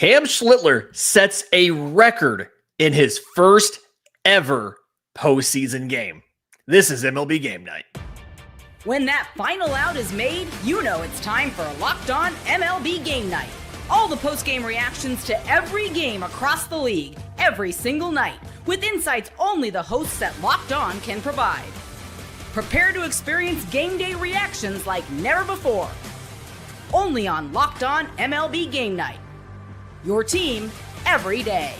Cam Schlittler sets a record in his first ever postseason game. This is MLB Game Night. When that final out is made, you know it's time for Locked On MLB Game Night. All the post-game reactions to every game across the league, every single night, with insights only the hosts at Locked On can provide. Prepare to experience game day reactions like never before. Only on Locked On MLB Game Night. Your team every day.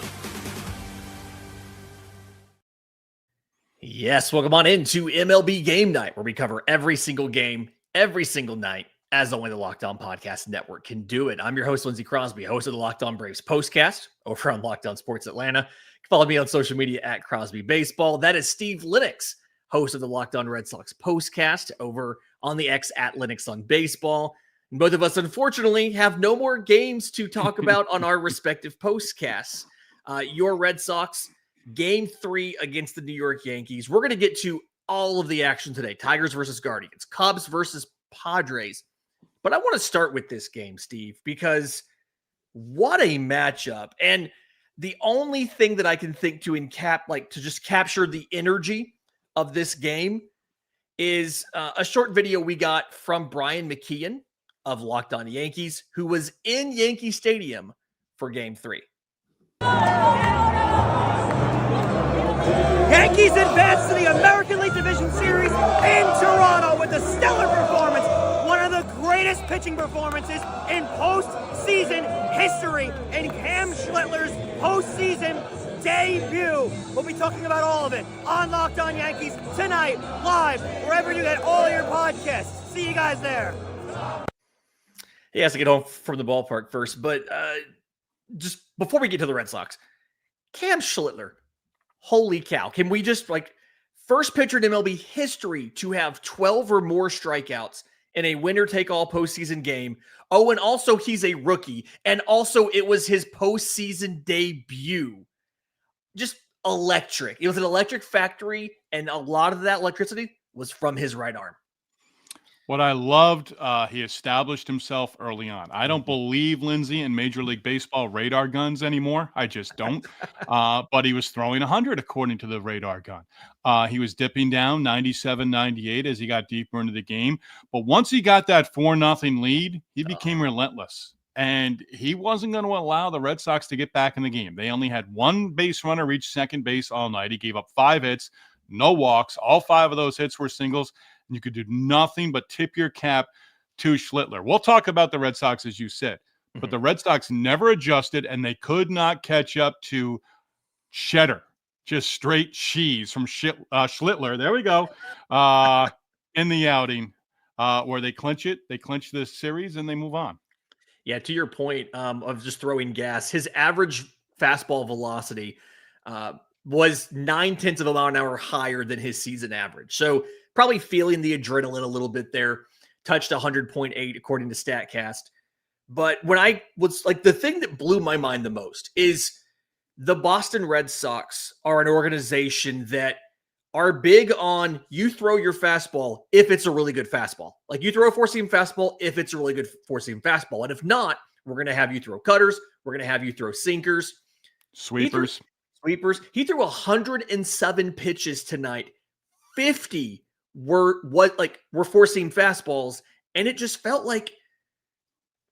Yes, welcome on into MLB Game Night, where we cover every single game, every single night, as only the Locked On Podcast Network can do it. I'm your host, Lindsey Crosby, host of the Locked On Braves Postcast over on Locked On Sports Atlanta. You can follow me on social media at Crosby Baseball. That is Steve Lennox, host of the Locked On Red Sox Postcast over on the X at Lennox on Baseball. And both of us, unfortunately, have no more games to talk about on our respective postcasts. Your Red Sox, Game 3 against the New York Yankees. We're going to get to all of the action today. Tigers versus Guardians, Cubs versus Padres. But I want to start with this game, Steve, because what a matchup. And the only thing that I can think to just capture the energy of this game is a short video we got from Brian McKeon of Locked On Yankees, who was in Yankee Stadium for Game 3. Yankees advance to the American League Division Series in Toronto with a stellar performance. One of the greatest pitching performances in postseason history in Cam Schlittler's postseason debut. We'll be talking about all of it on Locked On Yankees tonight, live, wherever you get all your podcasts. See you guys there. He has to get home from the ballpark first, but just before we get to the Red Sox, Cam Schlittler, holy cow. Can we just, first pitcher in MLB history to have 12 or more strikeouts in a winner-take-all postseason game. Oh, and also he's a rookie, and also it was his postseason debut. Just electric. It was an electric factory, and a lot of that electricity was from his right arm. What I loved, he established himself early on. I don't believe, Lindsey, in Major League Baseball radar guns anymore. I just don't. But he was throwing 100 according to the radar gun. He was dipping down 97, 98 as he got deeper into the game. But once he got that 4-0 lead, he became relentless. And he wasn't going to allow the Red Sox to get back in the game. They only had one base runner reach second base all night. He gave up 5 hits, no walks. All 5 of those hits were singles. You could do nothing but tip your cap to Schlittler. We'll talk about the Red Sox, as you said, but the Red Sox never adjusted, and they could not catch up to cheddar, just straight cheese from Schlittler. There we go. In the outing where they clinch it. They clinch this series, and they move on. Yeah, to your point of just throwing gas, his average fastball velocity was 0.9 of a mile an hour higher than his season average. So probably feeling the adrenaline a little bit there. Touched 100.8 according to StatCast. But when I was the thing that blew my mind the most is the Boston Red Sox are an organization that are big on you throw your fastball if it's a really good fastball. You throw a four-seam fastball if it's a really good four-seam fastball. And if not, we're going to have you throw cutters. We're going to have you throw sinkers. Sweepers. He threw 107 pitches tonight. 50 were four-seam fastballs, and it just felt like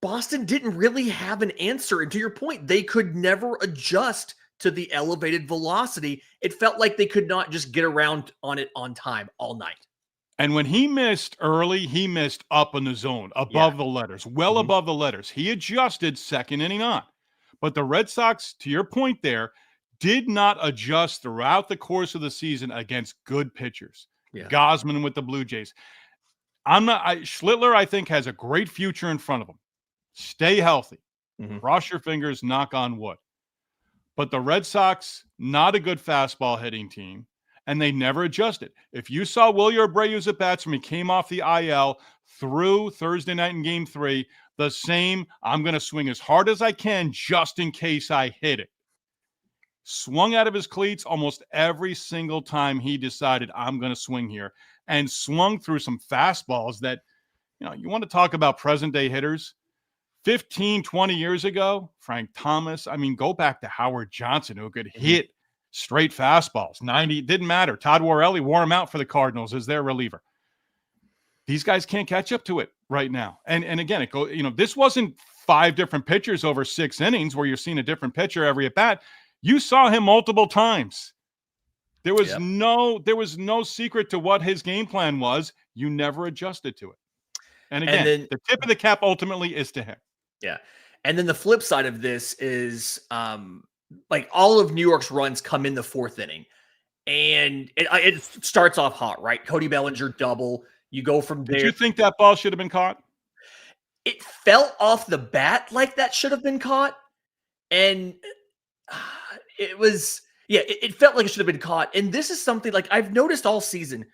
Boston didn't really have an answer. And to your point, they could never adjust to the elevated velocity. It felt like they could not just get around on it on time all night. And when he missed early, he missed up in the zone, above the letters, above the letters. He adjusted second inning on. But the Red Sox, to your point there, did not adjust throughout the course of the season against good pitchers. Yeah. Gosman with the Blue Jays. Schlittler, I think, has a great future in front of him. Stay healthy. Cross your fingers, knock on wood. But the Red Sox, not a good fastball hitting team, and they never adjusted. If you saw Wilyer Abreu's at-bats when he came off the IL through Thursday night in Game 3, the same, I'm going to swing as hard as I can just in case I hit it. Swung out of his cleats almost every single time he decided I'm going to swing here, and swung through some fastballs that, you want to talk about present day hitters. 15, 20 years ago, Frank Thomas, I mean, go back to Howard Johnson, who could hit straight fastballs. 90, didn't matter. Todd Worrelly wore him out for the Cardinals as their reliever. These guys can't catch up to it right now. And again, this wasn't 5 different pitchers over 6 innings where you're seeing a different pitcher every at bat. You saw him multiple times. There was no secret to what his game plan was. You never adjusted to it. And again, the tip of the cap ultimately is to him. Yeah. And then the flip side of this is like all of New York's runs come in the 4th inning. And it starts off hot, right? Cody Bellinger double. You go from there. Did you think that ball should have been caught? It felt off the bat like that should have been caught. And it was, it felt like it should have been caught. And this is something like I've noticed all season.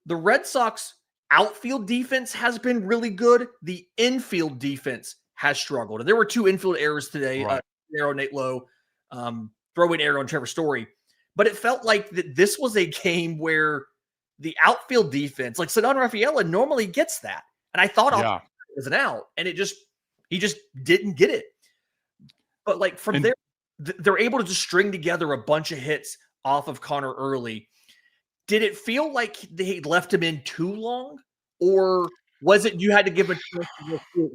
The Red Sox outfield defense has been really good. The infield defense has struggled. And there were 2 infield errors today. Right. Nate Lowe, throwing error on Trevor Story. But it felt like that this was a game where the outfield defense, like Ceddanne Rafaela, normally gets that. And I thought it was an out. And he just didn't get it. But like from there, they're able to just string together a bunch of hits off of Connor early. Did it feel like they left him in too long? Or was it you had to give a chance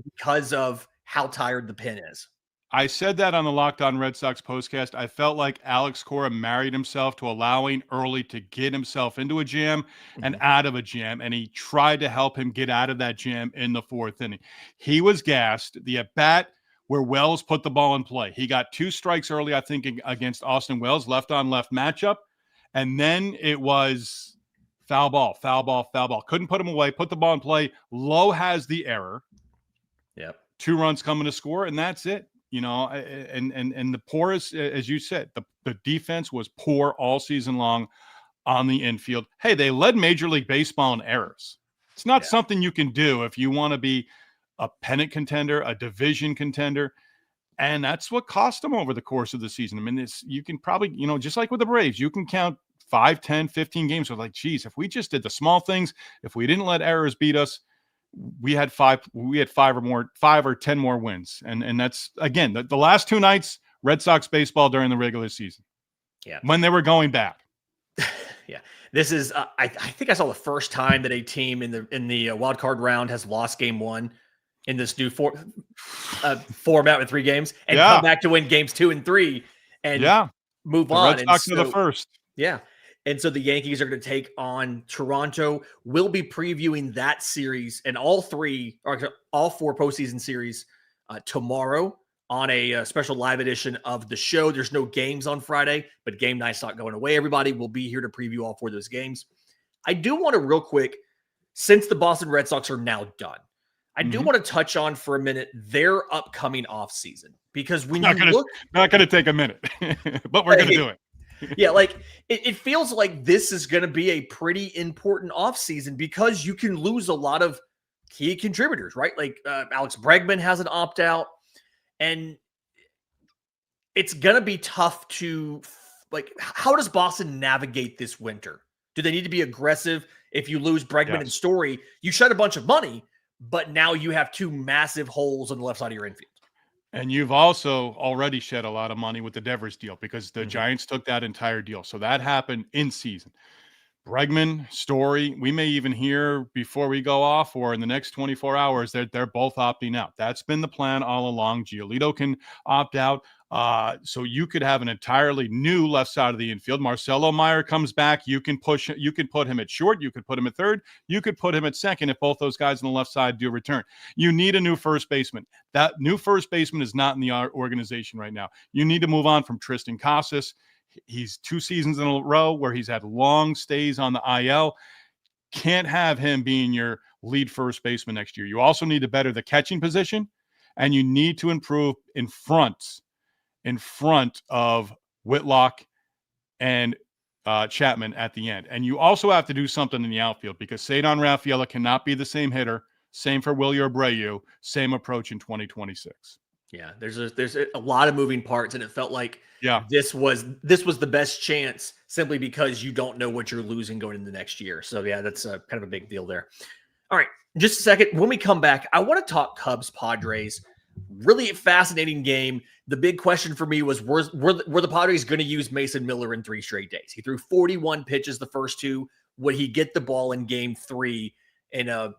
because of how tired the pen is? I said that on the Locked On Red Sox postcast. I felt like Alex Cora married himself to allowing Early to get himself into a jam and out of a jam, and he tried to help him get out of that jam in the 4th inning. He was gassed. The at-bat where Wells put the ball in play. He got 2 strikes early, I think, against Austin Wells, left-on-left matchup, and then it was foul ball. Couldn't put him away, put the ball in play. Lowe has the error. Yep. 2 runs coming to score, and that's it. And the poorest, as you said, the defense was poor all season long on the infield. Hey, they led Major League Baseball in errors. It's not something you can do if you want to be a pennant contender, a division contender. And that's what cost them over the course of the season. I mean, you can probably, just like with the Braves, you can count 5, 10, 15 games. We're like, geez, if we just did the small things, if we didn't let errors beat us, we had 5 or 10 more wins. And that's, again, the last 2 nights, Red Sox baseball during the regular season. Yeah. When they were going bad. Yeah. This is, I think I saw the first time that a team in the wild card round has lost game 1 in this new format with 3 games and come back to win games 2 and 3 and move on. Red Sox are the first. Yeah. And so the Yankees are going to take on Toronto. We'll be previewing that series and all 4 postseason series tomorrow on a special live edition of the show. There's no games on Friday, but game night's not going away. Everybody will be here to preview all 4 of those games. I do want to real quick, since the Boston Red Sox are now done, I do want to touch on for a minute their upcoming offseason because when not going to take a minute, but we're going to do it. Yeah, like it feels like this is going to be a pretty important offseason because you can lose a lot of key contributors, right? Like Alex Bregman has an opt-out, and it's going to be tough to, like, how does Boston navigate this winter? Do they need to be aggressive? If you lose Bregman and Story, you shed a bunch of money, but now you have 2 massive holes on the left side of your infield. And you've also already shed a lot of money with the Devers deal because the Giants took that entire deal. So that happened in season. Bregman, Story, we may even hear before we go off or in the next 24 hours that they're both opting out. That's been the plan all along. Giolito can opt out. So you could have an entirely new left side of the infield. Marcelo Meyer comes back. You can put him at short. You could put him at third. You could put him at second if both those guys on the left side do return. You need a new first baseman. That new first baseman is not in the organization right now. You need to move on from Tristan Casas. He's 2 seasons in a row where he's had long stays on the IL. Can't have him being your lead first baseman next year. You also need to better the catching position, and you need to improve in front of Whitlock and Chapman at the end. And you also have to do something in the outfield because Ceddanne Rafaela cannot be the same hitter. Same for Wilyer Abreu. Same approach in 2026. Yeah, there's a lot of moving parts, and it felt like this was the best chance simply because you don't know what you're losing going into the next year. So yeah, that's kind of a big deal there. All right, just a second. When we come back, I want to talk Cubs Padres. Really fascinating game. The big question for me was, were the Padres going to use Mason Miller in 3 straight days? He threw 41 pitches the first 2. Would he get the ball in game 3 in a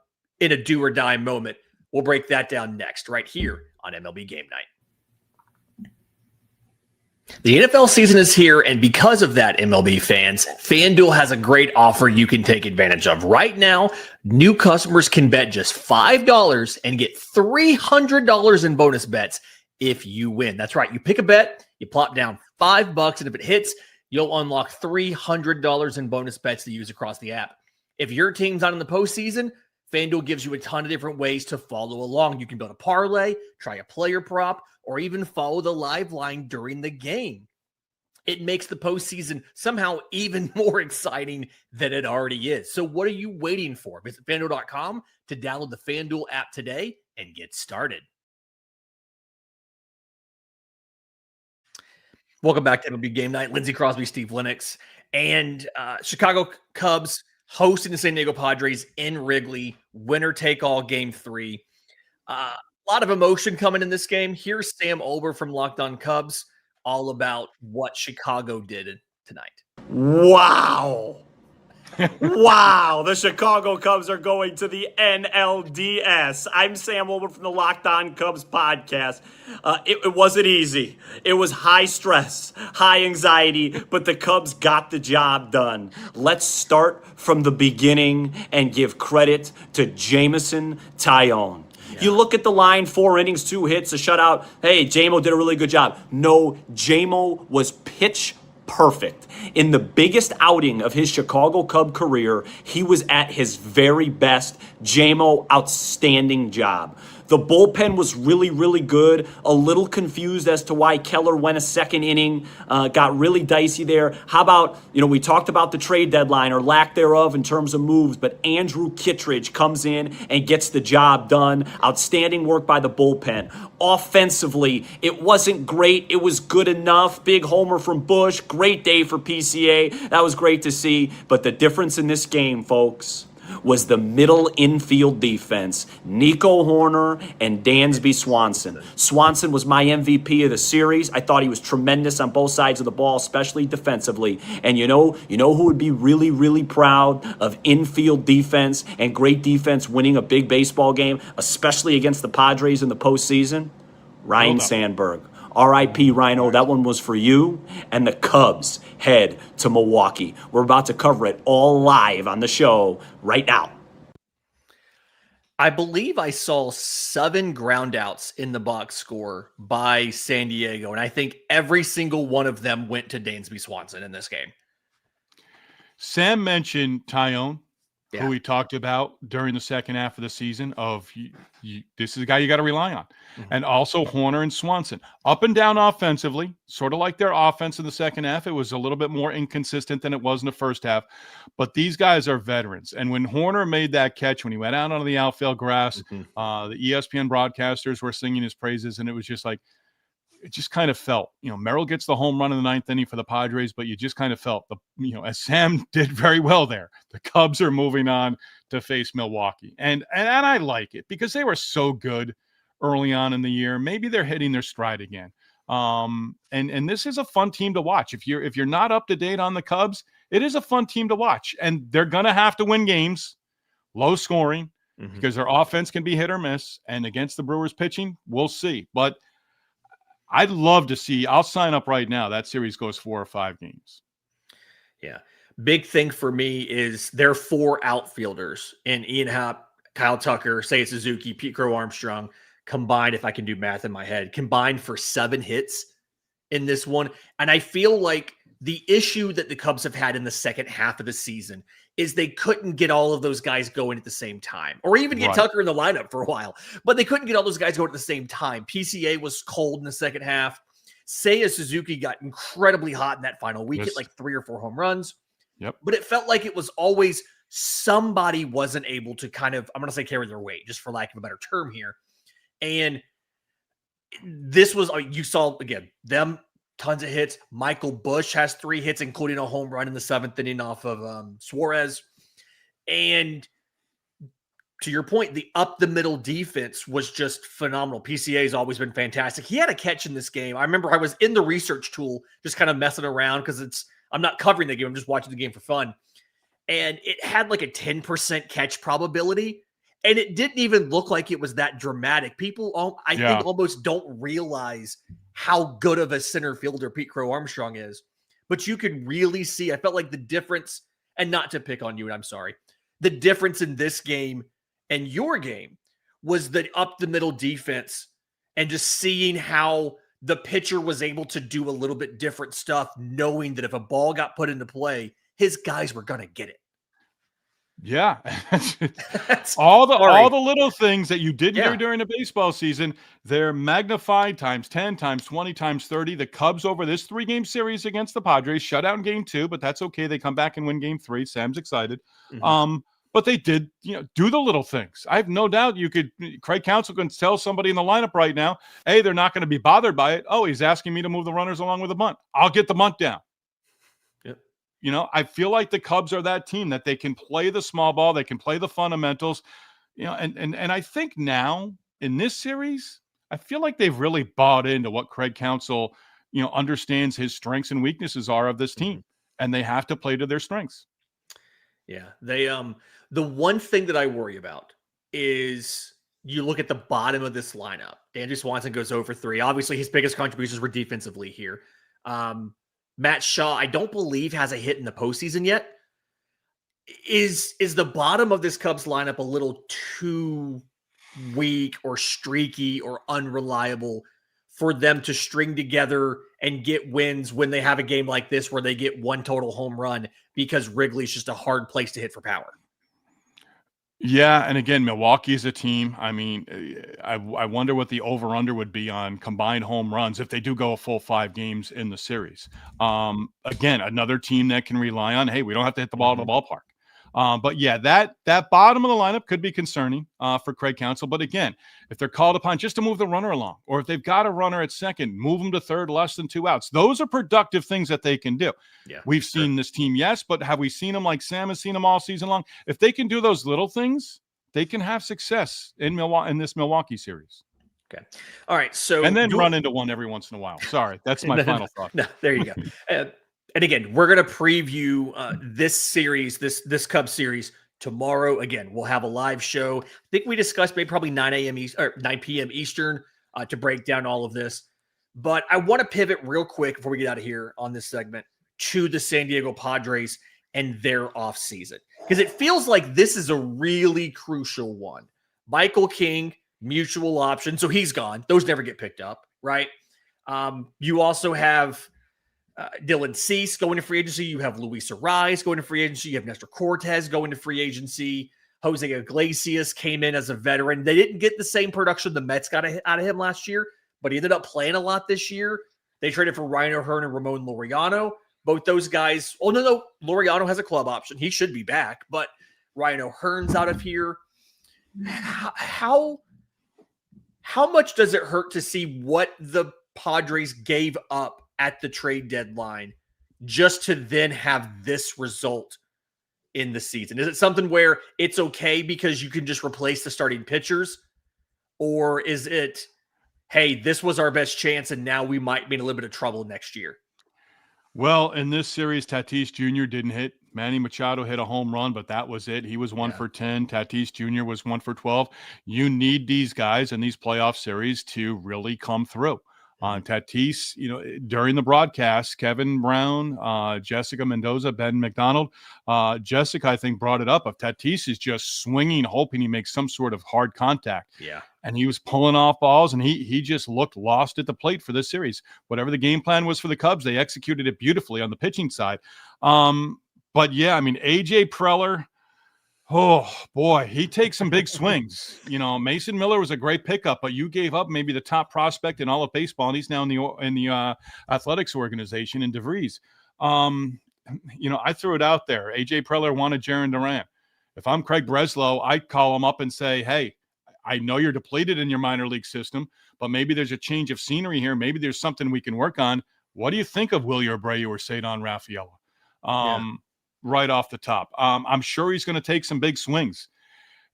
do or die moment? We'll break that down next, right here on MLB Game Night. The NFL season is here, and because of that, MLB fans, FanDuel has a great offer you can take advantage of. Right now, new customers can bet just $5 and get $300 in bonus bets if you win. That's right. You pick a bet, you plop down $5, and if it hits, you'll unlock $300 in bonus bets to use across the app. If your team's not in the postseason, FanDuel gives you a ton of different ways to follow along. You can build a parlay, try a player prop, or even follow the live line during the game. It makes the postseason somehow even more exciting than it already is. So what are you waiting for? Visit FanDuel.com to download the FanDuel app today and get started. Welcome back to MLB Game Night. Lindsey Crosby, Steve Lennox, and Chicago Cubs hosting the San Diego Padres in Wrigley. Winner take all game 3. A lot of emotion coming in this game. Here's Sam Olber from Locked On Cubs, all about what Chicago did tonight. Wow. Wow. The Chicago Cubs are going to the NLDS. I'm Sam Olber from the Locked On Cubs podcast. It wasn't easy. It was high stress, high anxiety, but the Cubs got the job done. Let's start from the beginning and give credit to Jameson Taillon. You look at the line, 4 innings, 2 hits, a shutout. Hey, JMO did a really good job. No, JMO was pitch perfect. In the biggest outing of his Chicago Cub career, he was at his very best. JMO, outstanding job. The bullpen was really, really good. A little confused as to why Keller went a second inning. Got really dicey there. How about, we talked about the trade deadline or lack thereof in terms of moves, but Andrew Kittredge comes in and gets the job done. Outstanding work by the bullpen. Offensively, it wasn't great. It was good enough. Big homer from Bush. Great day for PCA. That was great to see. But the difference in this game, folks, was the middle infield defense. Nico Horner and Dansby Swanson. Swanson was my MVP of the series. I thought he was tremendous on both sides of the ball, especially defensively. And you know who would be really, really proud of infield defense and great defense winning a big baseball game, especially against the Padres in the postseason? Ryan Sandberg. R.I.P. Rhino, that one was for you. And the Cubs head to Milwaukee. We're about to cover it all live on the show right now. I believe I saw 7 groundouts in the box score by San Diego, and I think every single one of them went to Dansby Swanson in this game. Sam mentioned Taillon, Yeah. who we talked about during the second half of the season this is a guy you got to rely on. Mm-hmm. And also Horner and Swanson. Up and down offensively, sort of like their offense in the second half. It was a little bit more inconsistent than it was in the first half. But these guys are veterans. And when Horner made that catch, when he went out onto the outfield grass, the ESPN broadcasters were singing his praises, and it was just like, it just kind of felt, Merrill gets the home run in the 9th inning for the Padres, but you just kind of felt, as Sam did very well there, the Cubs are moving on to face Milwaukee. And I like it because they were so good early on in the year. Maybe they're hitting their stride again. And this is a fun team to watch. If you're not up to date on the Cubs, it is a fun team to watch. And they're going to have to win games, low scoring, because their offense can be hit or miss. And against the Brewers pitching, we'll see. But I'd love to see, I'll sign up right now, that series goes 4 or 5 games. Yeah. Big thing for me is their 4 outfielders in Ian Happ, Kyle Tucker, Seiya Suzuki, Pete Crow Armstrong, combined, if I can do math in my head, combined for 7 hits in this one. And I feel like the issue that the Cubs have had in the second half of the season is they couldn't get all of those guys going at the same time, or even get Tucker in the lineup for a while, but they couldn't get all those guys going at the same time. PCA was cold in the second half. Seiya Suzuki got incredibly hot in that final week, hit like 3 or 4 home runs. Yep. But it felt like it was always somebody wasn't able to kind of, I'm going to say carry their weight, just for lack of a better term here. And this was, you saw, again, them tons of hits. Michael Bush has 3 hits, including a home run in the 7th inning off of Suarez. And to your point, the up the middle defense was just phenomenal. PCA has always been fantastic. He had a catch in this game. I remember I was in the research tool just kind of messing around because I'm not covering the game. I'm just watching the game for fun. And it had like a 10% catch probability. And it didn't even look like it was that dramatic. People, I think, almost don't realize how good of a center fielder Pete Crow Armstrong is. But you could really see, I felt like the difference, and not to pick on you, and I'm sorry, the difference in this game and your game was the up the middle defense and just seeing how the pitcher was able to do a little bit different stuff, knowing that if a ball got put into play, his guys were going to get it. Yeah. all the little things that you didn't hear during the baseball season, they're magnified times 10, times 20, times 30. The Cubs over this 3-game series against the Padres shut out in game 2, but that's okay. They come back and win game 3. Sam's excited. But they did, do the little things. I have no doubt Craig Counsell can tell somebody in the lineup right now, hey, they're not going to be bothered by it. Oh, he's asking me to move the runners along with a bunt. I'll get the bunt down. Yep. I feel like the Cubs are that team that they can play the small ball. They can play the fundamentals, and I think now in this series, I feel like they've really bought into what Craig Counsell, understands his strengths and weaknesses are of this team, and they have to play to their strengths. Yeah. The one thing that I worry about is you look at the bottom of this lineup. Andrew Swanson goes over 3. Obviously, his biggest contributions were defensively here. Matt Shaw, I don't believe, has a hit in the postseason yet. Is the bottom of this Cubs lineup a little too weak or streaky or unreliable for them to string together and get wins when they have a game like this where they get one total home run because Wrigley's just a hard place to hit for power? Yeah, and again, Milwaukee is a team. I mean, I wonder what the over-under would be on combined home runs if they do go a full 5 games in the series. Again, another team that can rely on, hey, we don't have to hit the ball to the ballpark. But yeah, that bottom of the lineup could be concerning for Craig Counsell. But again, if they're called upon just to move the runner along, or if they've got a runner at second, move them to third, less than 2 outs. Those are productive things that they can do. Yeah, we've seen this team, yes, but have we seen them like Sam has seen them all season long? If they can do those little things, they can have success in this Milwaukee series. Okay. All right. So and then run into one every once in a while. Sorry, that's my final thought. No, there you go. And again, we're going to preview this series, this Cubs series tomorrow. Again, we'll have a live show. I think we discussed maybe probably 9 p.m. Eastern to break down all of this. But I want to pivot real quick before we get out of here on this segment to the San Diego Padres and their offseason. Because it feels like this is a really crucial one. Michael King, mutual option. So he's gone. Those never get picked up, right? You also have Dylan Cease going to free agency. You have Luis Ariz going to free agency. You have Nestor Cortez going to free agency. Jose Iglesias came in as a veteran. They didn't get the same production the Mets got out of him last year, but he ended up playing a lot this year. They traded for Ryan O'Hearn and Ramon Laureano. Both those guys. Oh, no. Laureano has a club option. He should be back, but Ryan O'Hearn's out of here. How much does it hurt to see what the Padres gave up at the trade deadline just to then have this result in the season? Is it something where it's okay because you can just replace the starting pitchers? Or is it, hey, this was our best chance and now we might be in a little bit of trouble next year? Well, in this series, Tatis Jr. didn't hit. Manny Machado hit a home run, but that was it. He was 1 for 10. Tatis Jr. was 1 for 12. You need these guys in these playoff series to really come through. Tatis, during the broadcast, Kevin Brown, Jessica Mendoza, Ben McDonald, Jessica, I think, brought it up. If Tatis is just swinging, hoping he makes some sort of hard contact. Yeah. And he was pulling off balls, and he just looked lost at the plate for this series. Whatever the game plan was for the Cubs, they executed it beautifully on the pitching side. But yeah, I mean, AJ Preller, oh boy, he takes some big swings. Mason Miller was a great pickup, but you gave up maybe the top prospect in all of baseball, and he's now in the athletics organization in DeVries. I threw it out there. AJ Preller wanted Jarren Duran. If I'm Craig Breslow, I'd call him up and say, hey, I know you're depleted in your minor league system, but maybe there's a change of scenery here. Maybe there's something we can work on. What do you think of Wilyer Abreu or Cedon Rafaela? Right off the top. I'm sure he's going to take some big swings.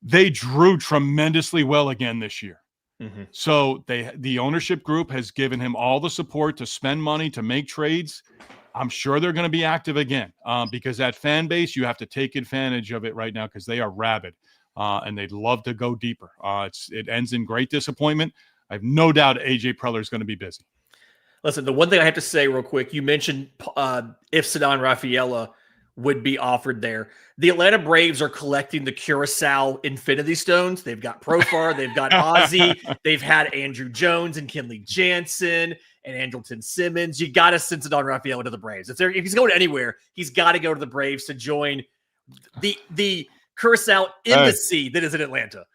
They drew tremendously well again this year. Mm-hmm. So the ownership group has given him all the support to spend money, to make trades. I'm sure they're going to be active again because that fan base, you have to take advantage of it right now because they are rabid and they'd love to go deeper. It ends in great disappointment. I have no doubt AJ Preller is going to be busy. Listen, the one thing I have to say real quick, you mentioned if Ceddanne Rafaela would be offered there. The Atlanta Braves are collecting the Curacao Infinity Stones. They've got Profar, they've got Ozzie, they've had Andrew Jones and Kenley Jansen and Andrelton Simmons. You got to send Ceddanne Rafaela to the Braves. If he's going anywhere, he's got to go to the Braves to join the Curacao embassy that is in Atlanta.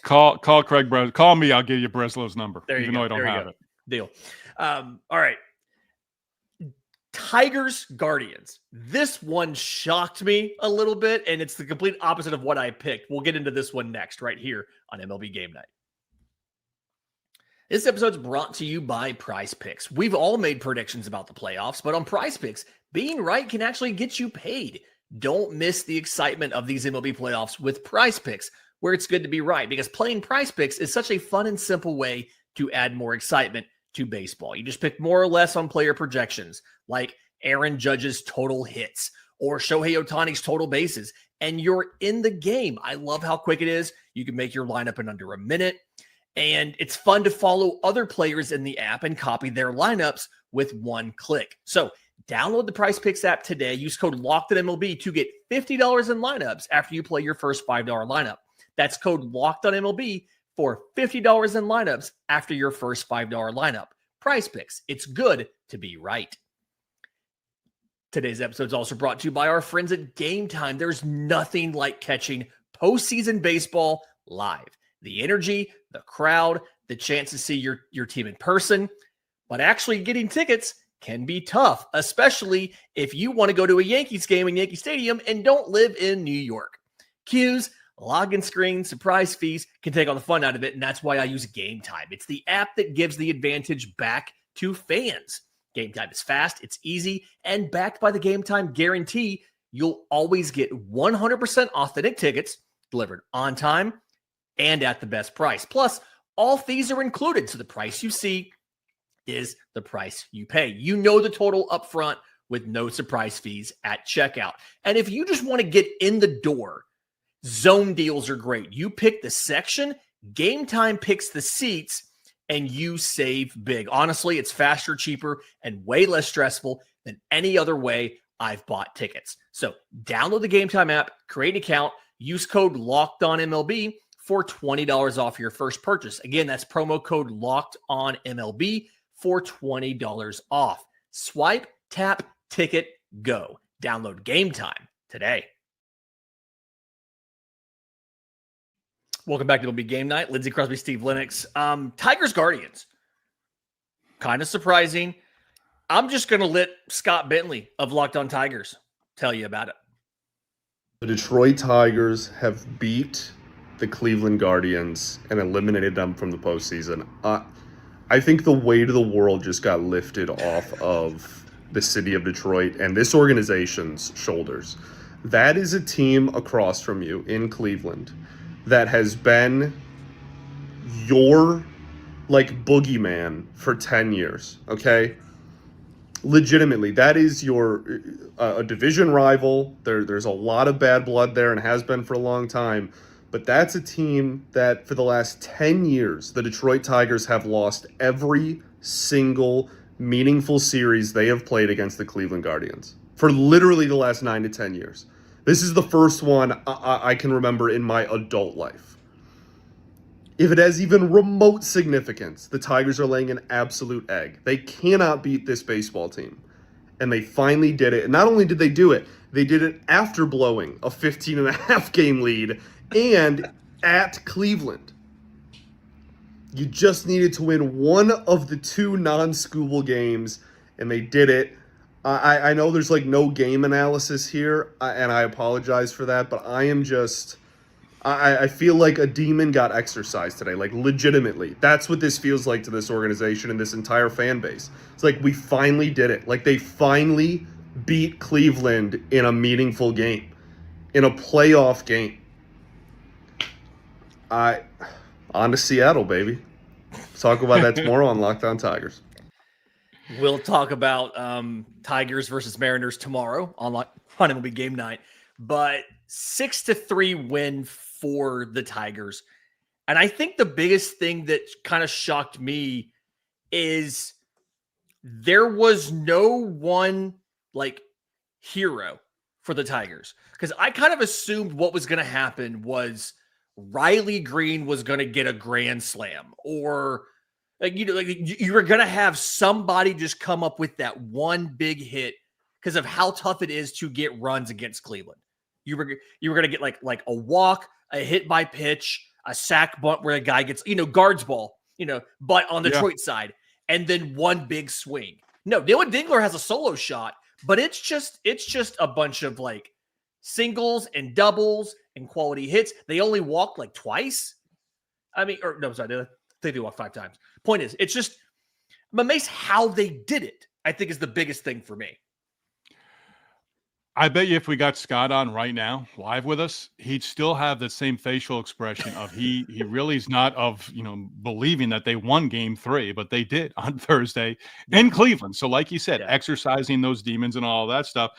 Call Craig Breslow. Call me. I'll give you Breslow's number, even though I don't have it. Deal. All right. Tigers Guardians. This one shocked me a little bit, and it's the complete opposite of what I picked. We'll get into this one next, right here on MLB Game Night. This episode's brought to you by Prize Picks. We've all made predictions about the playoffs, but on Prize Picks, being right can actually get you paid. Don't miss the excitement of these MLB playoffs with Prize Picks, where it's good to be right, because playing Prize Picks is such a fun and simple way to add more excitement to baseball. You just pick more or less on player projections, like Aaron Judge's total hits or Shohei Ohtani's total bases, and you're in the game. I love how quick it is. You can make your lineup in under a minute, and it's fun to follow other players in the app and copy their lineups with one click. So download the Prize Picks app today. Use code LOCKEDONMLB to get $50 in lineups after you play your first $5 lineup. That's code LOCKEDONMLB for $50 in lineups after your first $5 lineup. Prize Picks. It's good to be right. Today's episode is also brought to you by our friends at Game Time. There's nothing like catching postseason baseball live. The energy, the crowd, the chance to see your team in person. But actually getting tickets can be tough, especially if you want to go to a Yankees game in Yankee Stadium and don't live in New York. Queues, login screens, surprise fees can take all the fun out of it, and that's why I use Game Time. It's the app that gives the advantage back to fans. Game Time is fast, it's easy, and backed by the Game Time guarantee, you'll always get 100% authentic tickets delivered on time and at the best price. Plus, all fees are included, so the price you see is the price you pay. You know the total up front with no surprise fees at checkout. And if you just want to get in the door, zone deals are great. You pick the section, Game Time picks the seats, and you save big. Honestly, it's faster, cheaper, and way less stressful than any other way I've bought tickets. So download the Game Time app, create an account, use code LOCKEDONMLB for $20 off your first purchase. Again, that's promo code LOCKEDONMLB for $20 off. Swipe, tap, ticket, go. Download Game Time today. Welcome back to MLB Game Night. Lindsey Crosby, Steve Lennox. Tigers Guardians. Kind of surprising. I'm just going to let Scott Bentley of Locked On Tigers tell you about it. The Detroit Tigers have beat the Cleveland Guardians and eliminated them from the postseason. I think the weight of the world just got lifted off of the city of Detroit and this organization's shoulders. That is a team across from you in Cleveland that has been your boogeyman for 10 years, okay? Legitimately, that is your a division rival. There's a lot of bad blood there and has been for a long time. But that's a team that for the last 10 years, the Detroit Tigers have lost every single meaningful series they have played against the Cleveland Guardians for literally the last 9 to 10 years. This is the first one I can remember in my adult life. If it has even remote significance, the Tigers are laying an absolute egg. They cannot beat this baseball team. And they finally did it. And not only did they do it, they did it after blowing a 15.5 game lead and at Cleveland. You just needed to win one of the two non-Scooble games, and they did it. I know there's no game analysis here, and I apologize for that, but I am just... I feel like a demon got exercised today, legitimately. That's what this feels like to this organization and this entire fan base. It's we finally did it. They finally beat Cleveland in a meaningful game, in a playoff game. On to Seattle, baby. Let's talk about that tomorrow on Locked On Tigers. We'll talk about Tigers versus Mariners tomorrow on MLB Game Night. But 6-3 win for the Tigers. And I think the biggest thing that kind of shocked me is there was no one like hero for the Tigers. Because I kind of assumed what was going to happen was Riley Green was going to get a grand slam, or you were going to have somebody just come up with that one big hit because of how tough it is to get runs against Cleveland. You were going to get like a walk, a hit by pitch, a sack bunt where a guy gets, guards ball, but on Detroit side, and then one big swing. No, Dylan Dingler has a solo shot, but it's just a bunch of like singles and doubles and quality hits. They only walked like twice. I think they walked 5 times. Point is, it's just, I'm amazed how they did it, I think, is the biggest thing for me. I bet you if we got Scott on right now, live with us, he'd still have the same facial expression of he really is not of, believing that they won game 3, but they did on Thursday in Cleveland. So like you said, exercising those demons and all that stuff,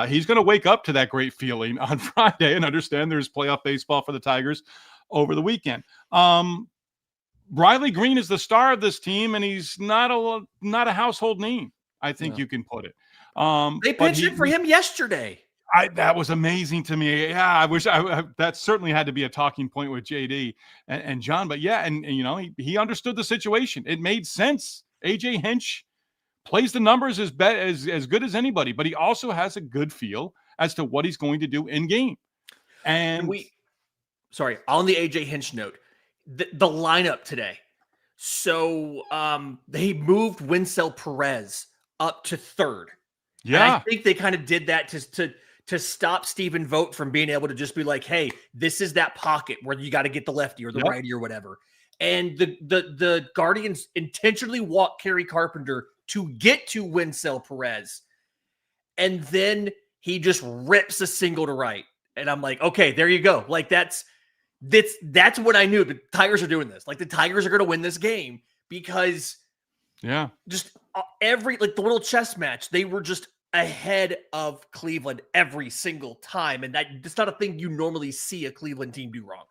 he's going to wake up to that great feeling on Friday and understand there's playoff baseball for the Tigers over the weekend. Riley Green is the star of this team, and he's not a household name, I think you can put it. They pitched in for him yesterday. That was amazing to me. Yeah, I wish that certainly had to be a talking point with JD and John. But yeah, and he understood the situation. It made sense. AJ Hinch plays the numbers as good as anybody, but he also has a good feel as to what he's going to do in game. And on the AJ Hinch note, the lineup today. So they moved Winsell Perez up to third. Yeah, and I think they kind of did that to stop Stephen Vogt from being able to just be like, hey, this is that pocket where you got to get the lefty or the righty or whatever. And the Guardians intentionally walked Kerry Carpenter to get to Winsell Perez. And then he just rips a single to right. And I'm like, okay, there you go. Like that's what I knew. The Tigers are doing this. Like the Tigers are going to win this game because just every, like the little chess match, they were just ahead of Cleveland every single time. And that's not a thing you normally see a Cleveland team do wrong.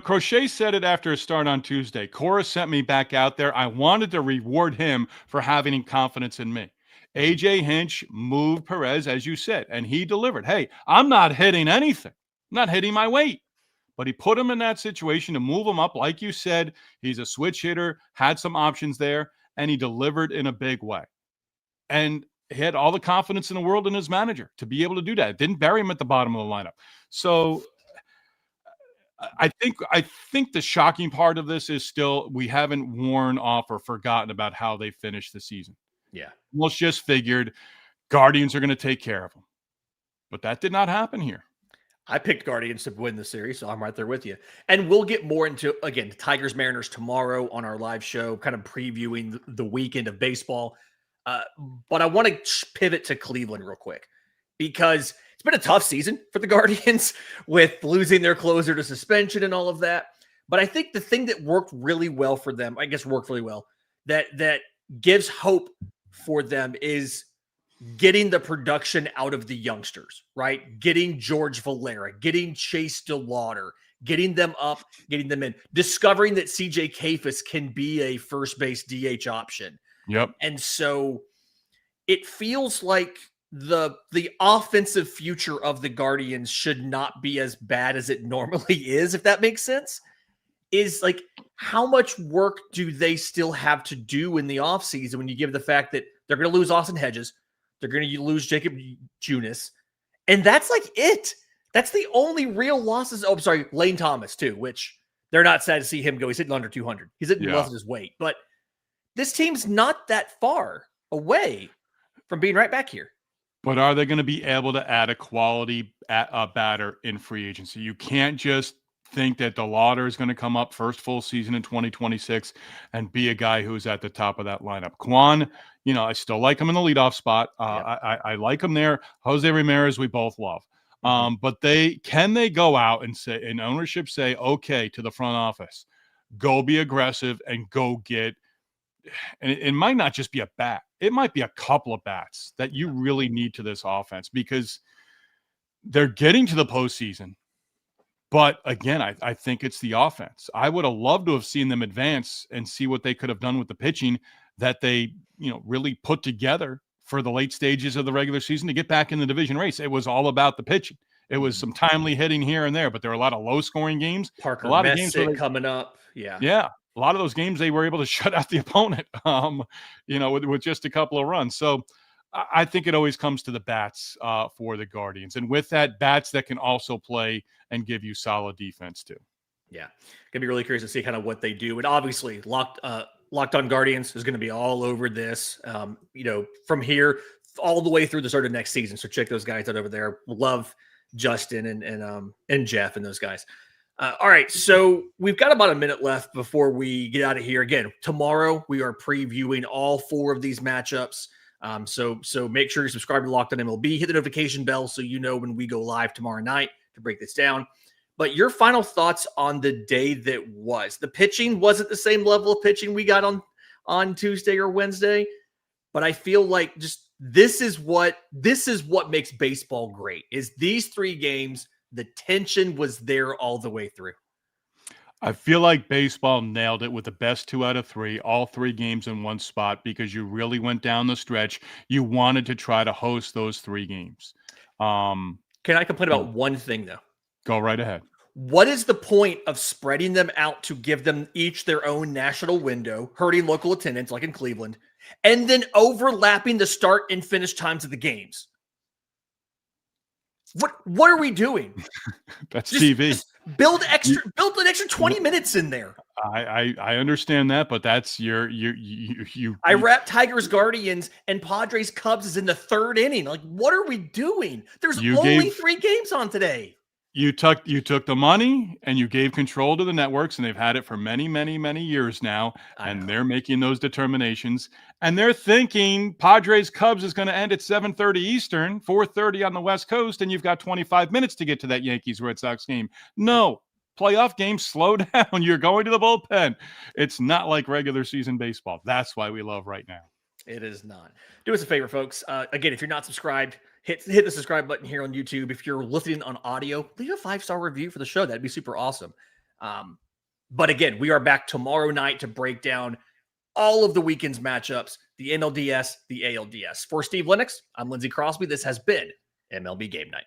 Crochet said it after a start on Tuesday. Cora sent me back out there. I wanted to reward him for having confidence in me. AJ Hinch moved Perez, as you said, and he delivered. Hey, I'm not hitting anything. I'm not hitting my weight. But he put him in that situation to move him up. Like you said, he's a switch hitter, had some options there, and he delivered in a big way. And he had all the confidence in the world in his manager to be able to do that. It didn't bury him at the bottom of the lineup. So I think the shocking part of this is still we haven't worn off or forgotten about how they finished the season. Yeah. Most just figured Guardians are going to take care of them. But that did not happen here. I picked Guardians to win the series, so I'm right there with you. And we'll get more into, again, the Tigers Mariners tomorrow on our live show, kind of previewing the weekend of baseball. But I want to pivot to Cleveland real quick because it's been a tough season for the Guardians with losing their closer to suspension and all of that. But I think the thing that worked really well for them, that gives hope for them is getting the production out of the youngsters, right? Getting George Valera, getting Chase DeLauder, getting them up, getting them in, discovering that CJ Kayfus can be a first base DH option. Yep. And so it feels like the offensive future of the Guardians should not be as bad as it normally is, if that makes sense. Is like, how much work do they still have to do in the offseason when you give the fact that they're going to lose Austin Hedges, they're going to lose Jacob Junis, and that's like it. That's the only real losses. Oh, I'm sorry, Lane Thomas too, which they're not sad to see him go. He's hitting under 200. He's hitting less of his weight, but this team's not that far away from being right back here. But are they going to be able to add a quality batter in free agency? You can't just think that DeLauder is going to come up first full season in 2026 and be a guy who's at the top of that lineup. Kwan, I still like him in the leadoff spot. I like him there. Jose Ramirez, we both love. But can they go out and say, and ownership say, okay, to the front office, go be aggressive and go get, and it might not just be a bat. It might be a couple of bats that you really need to this offense, because they're getting to the postseason. But again, I think it's the offense. I would have loved to have seen them advance and see what they could have done with the pitching that they, really put together for the late stages of the regular season to get back in the division race. It was all about the pitching. It was some timely hitting here and there, but there were a lot of low-scoring games. Parker a lot of games coming up. Yeah. A lot of those games they were able to shut out the opponent, with just a couple of runs. So I think it always comes to the bats for the Guardians. And with that, bats that can also play and give you solid defense too. Yeah. Gonna be really curious to see kind of what they do. And obviously Locked On Guardians is going to be all over this, from here all the way through the start of next season. So check those guys out over there. Love Justin and Jeff and those guys. All right. So we've got about a minute left before we get out of here. Again, tomorrow we are previewing all 4 of these matchups. So make sure you subscribe to Locked On MLB, hit the notification bell so you know when we go live tomorrow night to break this down. But your final thoughts on the day that was. The pitching wasn't the same level of pitching we got on Tuesday or Wednesday, but I feel like just this is what makes baseball great. Is these 3 games, the tension was there all the way through. I feel like baseball nailed it with the best 2 out of 3, all 3 games in one spot, because you really went down the stretch. You wanted to try to host those 3 games. Can I complain about one thing, though? Go right ahead. What is the point of spreading them out to give them each their own national window, hurting local attendance like in Cleveland, and then overlapping the start and finish times of the games? What are we doing? That's TV. Just build an extra 20 minutes in there. I understand that, but that's you. I wrap Tigers, Guardians, and Padres, Cubs is in the 3rd inning. Like, what are we doing? There's only 3 games on today. You took the money and you gave control to the networks, and they've had it for many, many, many years now, and they're making those determinations. And they're thinking Padres Cubs is going to end at 7:30 Eastern, 4:30 on the West Coast, and you've got 25 minutes to get to that Yankees Red Sox game. No, playoff games, slow down. You're going to the bullpen. It's not like regular season baseball. That's why we love right now. It is not. Do us a favor, folks. Again, if you're not subscribed, hit the subscribe button here on YouTube. If you're listening on audio, leave a 5-star review for the show. That'd be super awesome. But again, we are back tomorrow night to break down all of the weekend's matchups, the NLDS, the ALDS. For Steve Lennox, I'm Lindsey Crosby. This has been MLB Game Night.